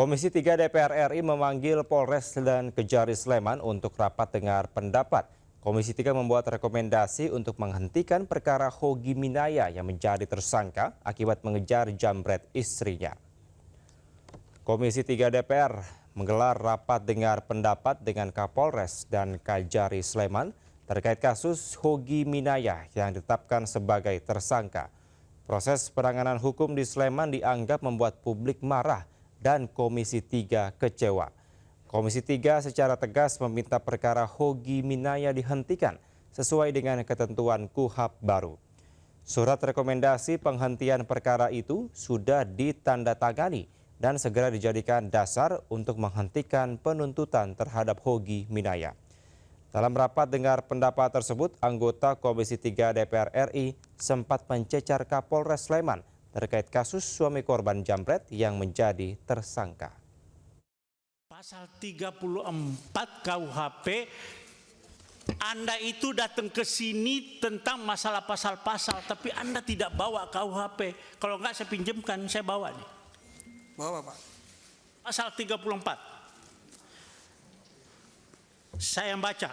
Komisi 3 DPR RI memanggil Polres dan Kejari Sleman untuk rapat dengar pendapat. Komisi 3 membuat rekomendasi untuk menghentikan perkara Hogi Minaya yang menjadi tersangka akibat mengejar jambret istrinya. Komisi 3 DPR menggelar rapat dengar pendapat dengan Kapolres dan Kejari Sleman terkait kasus Hogi Minaya yang ditetapkan sebagai tersangka. Proses penanganan hukum di Sleman dianggap membuat publik marah dan Komisi 3 kecewa. Komisi 3 secara tegas meminta perkara Hogi Minaya dihentikan sesuai dengan ketentuan KUHP baru. Surat rekomendasi penghentian perkara itu sudah ditandatangani dan segera dijadikan dasar untuk menghentikan penuntutan terhadap Hogi Minaya. Dalam rapat dengar pendapat tersebut, anggota Komisi 3 DPR RI sempat mencecar Kapolres Sleman terkait kasus suami korban jambret yang menjadi tersangka. Pasal 34 KUHP, Anda itu datang ke sini tentang masalah pasal-pasal, tapi Anda tidak bawa KUHP. Kalau enggak saya pinjamkan, saya bawa nih. Bawa Pak. Pasal 34. Saya yang baca.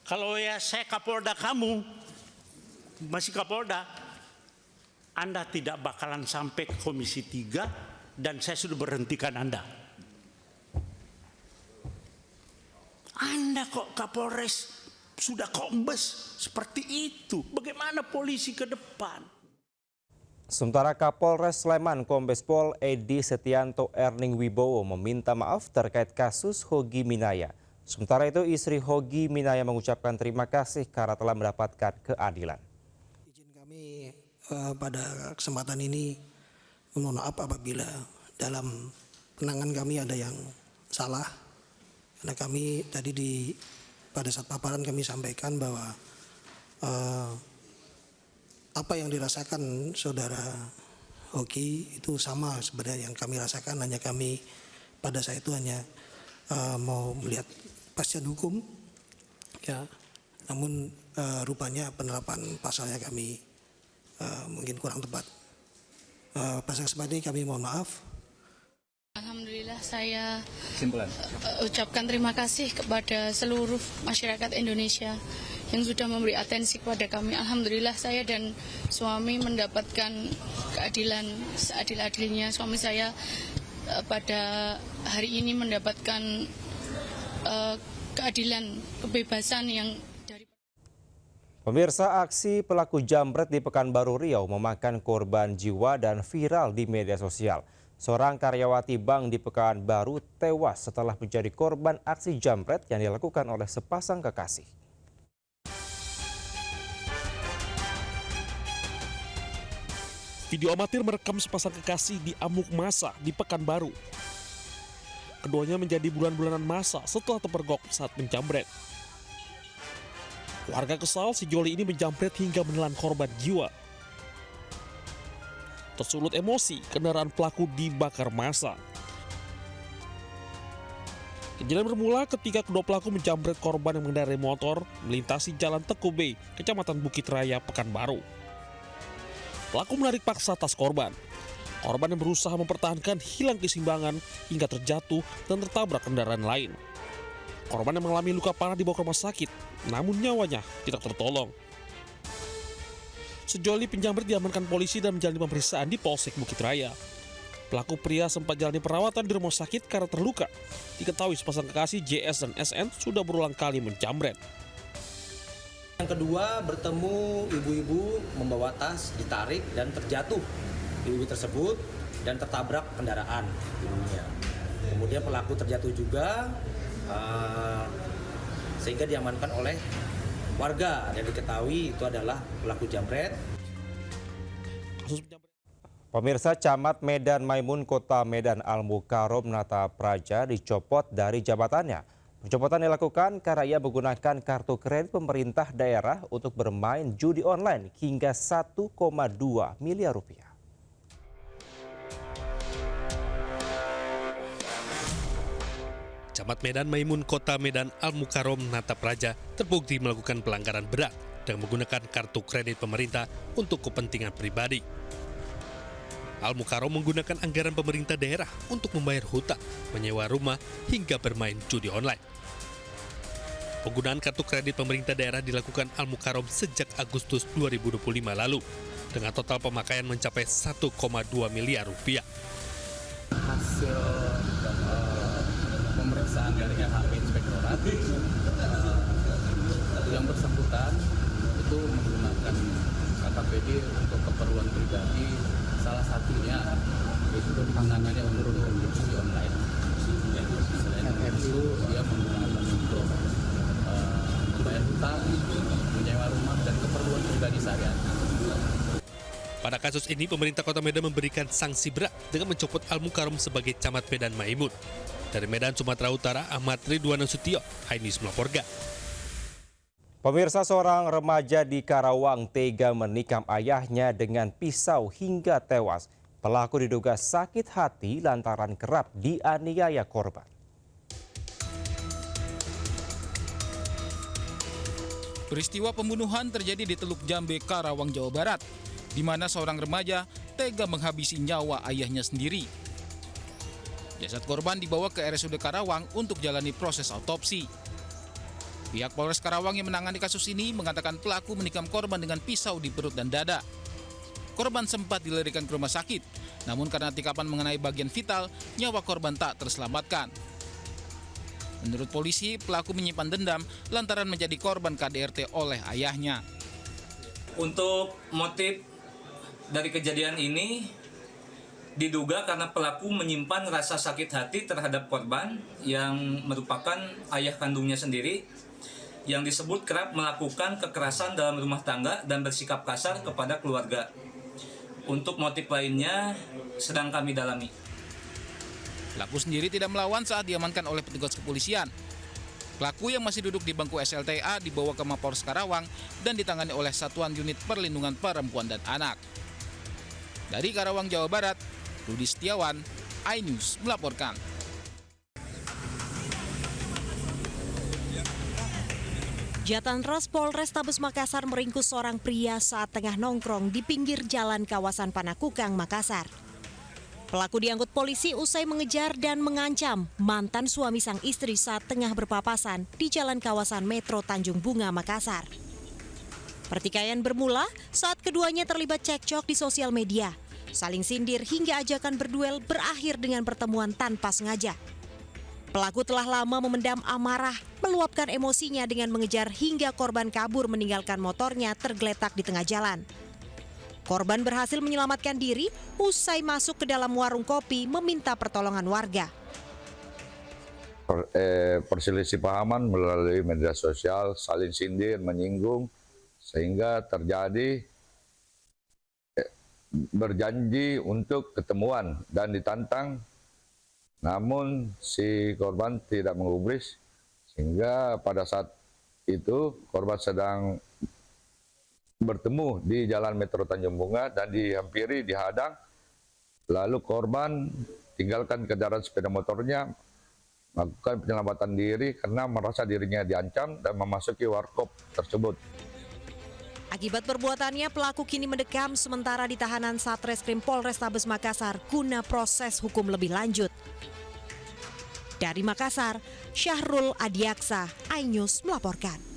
Kalau ya saya Kapolda kamu, masih Kapolda, Anda tidak bakalan sampai ke Komisi 3 dan saya sudah berhentikan Anda. Anda kok Kapolres sudah kombes seperti itu. Bagaimana polisi ke depan? Sementara Kapolres Sleman Kombes Pol Edi Setianto Erning Wibowo meminta maaf terkait kasus Hogi Minaya. Sementara itu istri Hogi Minaya mengucapkan terima kasih karena telah mendapatkan keadilan. Izin kami pada kesempatan ini mohon maaf apabila dalam penanganan kami ada yang salah. Karena kami tadi pada saat paparan kami sampaikan bahwa apa yang dirasakan saudara Hogi itu sama sebenarnya yang kami rasakan, hanya kami pada saat itu hanya mau melihat kepastian hukum, ya. Namun rupanya penerapan pasalnya kami mungkin kurang tepat. Pada kesempatan ini kami mohon maaf. Alhamdulillah saya ucapkan terima kasih kepada seluruh masyarakat Indonesia yang sudah memberi atensi kepada kami. Alhamdulillah saya dan suami mendapatkan keadilan seadil-adilnya. Suami saya pada hari ini mendapatkan keadilan, kebebasan yang dari... Pemirsa, aksi pelaku jambret di Pekanbaru Riau memakan korban jiwa dan viral di media sosial. Seorang karyawati bank di Pekanbaru tewas setelah menjadi korban aksi jambret yang dilakukan oleh sepasang kekasih. Video amatir merekam sepasang kekasih di amuk massa di Pekanbaru. Keduanya menjadi bulan-bulanan massa setelah terpergok saat menjambret. Warga kesal si Joli ini menjambret hingga menelan korban jiwa. Tersulut emosi, kendaraan pelaku dibakar massa. Kejadian bermula ketika kedua pelaku menjambret korban yang mengendarai motor melintasi Jalan Teku B, Kecamatan Bukit Raya, Pekanbaru. Pelaku menarik paksa tas korban. Korban yang berusaha mempertahankan hilang keseimbangan hingga terjatuh dan tertabrak kendaraan lain. Korban yang mengalami luka parah dibawa ke rumah sakit, namun nyawanya tidak tertolong. Sejoli penjambret diamankan polisi dan menjalani pemeriksaan di Polsek Bukit Raya. Pelaku pria sempat jalani perawatan di rumah sakit karena terluka. Diketahui sepasang kekasih JS dan SN sudah berulang kali menjambret. Yang kedua, bertemu ibu-ibu membawa tas, ditarik dan terjatuh. Ibu tersebut dan tertabrak kendaraan ibunya. Kemudian pelaku terjatuh juga sehingga diamankan oleh warga dan diketahui itu adalah pelaku jambret. Pemirsa, Camat Medan Maimun Kota Medan Al-Mukarrom Nata Praja dicopot dari jabatannya. Pencopotan dilakukan karena ia menggunakan kartu kredit pemerintah daerah untuk bermain judi online hingga 1,2 miliar rupiah. Camat Medan Maimun Kota Medan Al-Mukarrom Nata Praja terbukti melakukan pelanggaran berat dengan menggunakan kartu kredit pemerintah untuk kepentingan pribadi. Al Mukarrom menggunakan anggaran pemerintah daerah untuk membayar hutang, menyewa rumah, hingga bermain judi online. Penggunaan kartu kredit pemerintah daerah dilakukan Al Mukarrom sejak Agustus 2025 lalu, dengan total pemakaian mencapai 1,2 miliar rupiah. Hasil pemeriksaan dari LHP Inspektorat, yang bersangkutan itu menggunakan KKPD untuk keperluan pribadi, salah satunya itu penanganannya untuk judi online. Selain itu dia menggunakan untuk membayar hutang, menyewa rumah, dan keperluan pribadi sehari-hari. Pada kasus ini, pemerintah Kota Medan memberikan sanksi berat dengan mencopot Al Mukarrom sebagai Camat Medan Maimun. Dari Medan, Sumatera Utara, Ahmad Ridwan Nasution, iNews melaporkan. Pemirsa, seorang remaja di Karawang tega menikam ayahnya dengan pisau hingga tewas. Pelaku diduga sakit hati lantaran kerap dianiaya korban. Peristiwa pembunuhan terjadi di Teluk Jambe, Karawang, Jawa Barat, di mana seorang remaja tega menghabisi nyawa ayahnya sendiri. Jasad korban dibawa ke RSUD Karawang untuk jalani proses autopsi. Pihak Polres Karawang yang menangani kasus ini mengatakan pelaku menikam korban dengan pisau di perut dan dada. Korban sempat dilarikan ke rumah sakit, namun karena tikapan mengenai bagian vital, nyawa korban tak terselamatkan. Menurut polisi, pelaku menyimpan dendam lantaran menjadi korban KDRT oleh ayahnya. Untuk motif dari kejadian ini diduga karena pelaku menyimpan rasa sakit hati terhadap korban yang merupakan ayah kandungnya sendiri, yang disebut kerap melakukan kekerasan dalam rumah tangga dan bersikap kasar kepada keluarga. Untuk motif lainnya sedang kami dalami. Pelaku sendiri tidak melawan saat diamankan oleh petugas kepolisian. Pelaku yang masih duduk di bangku SLTA dibawa ke Mapolres Karawang dan ditangani oleh Satuan Unit Perlindungan Perempuan dan Anak. Dari Karawang, Jawa Barat, Rudi Setiawan, iNews melaporkan. Jatantras Polrestabes Makassar meringkus seorang pria saat tengah nongkrong di pinggir jalan kawasan Panakukang, Makassar. Pelaku diangkut polisi usai mengejar dan mengancam mantan suami sang istri saat tengah berpapasan di jalan kawasan Metro Tanjung Bunga, Makassar. Pertikaian bermula saat keduanya terlibat cekcok di sosial media. Saling sindir hingga ajakan berduel berakhir dengan pertemuan tanpa sengaja. Pelaku telah lama memendam amarah, meluapkan emosinya dengan mengejar hingga korban kabur meninggalkan motornya tergeletak di tengah jalan. Korban berhasil menyelamatkan diri usai masuk ke dalam warung kopi meminta pertolongan warga. Perselisih pahaman melalui media sosial, saling sindir, menyinggung, sehingga terjadi berjanji untuk ketemuan dan ditantang. Namun si korban tidak menggubris, sehingga pada saat itu korban sedang bertemu di Jalan Metro Tanjung Bunga dan dihampiri, dihadang. Lalu korban tinggalkan kendaraan sepeda motornya, melakukan penyelamatan diri karena merasa dirinya diancam dan memasuki warkop tersebut. Akibat perbuatannya, pelaku kini mendekam sementara di tahanan Satreskrim Polrestabes Makassar guna proses hukum lebih lanjut. Dari Makassar, Syahrul Adiaksa, iNews melaporkan.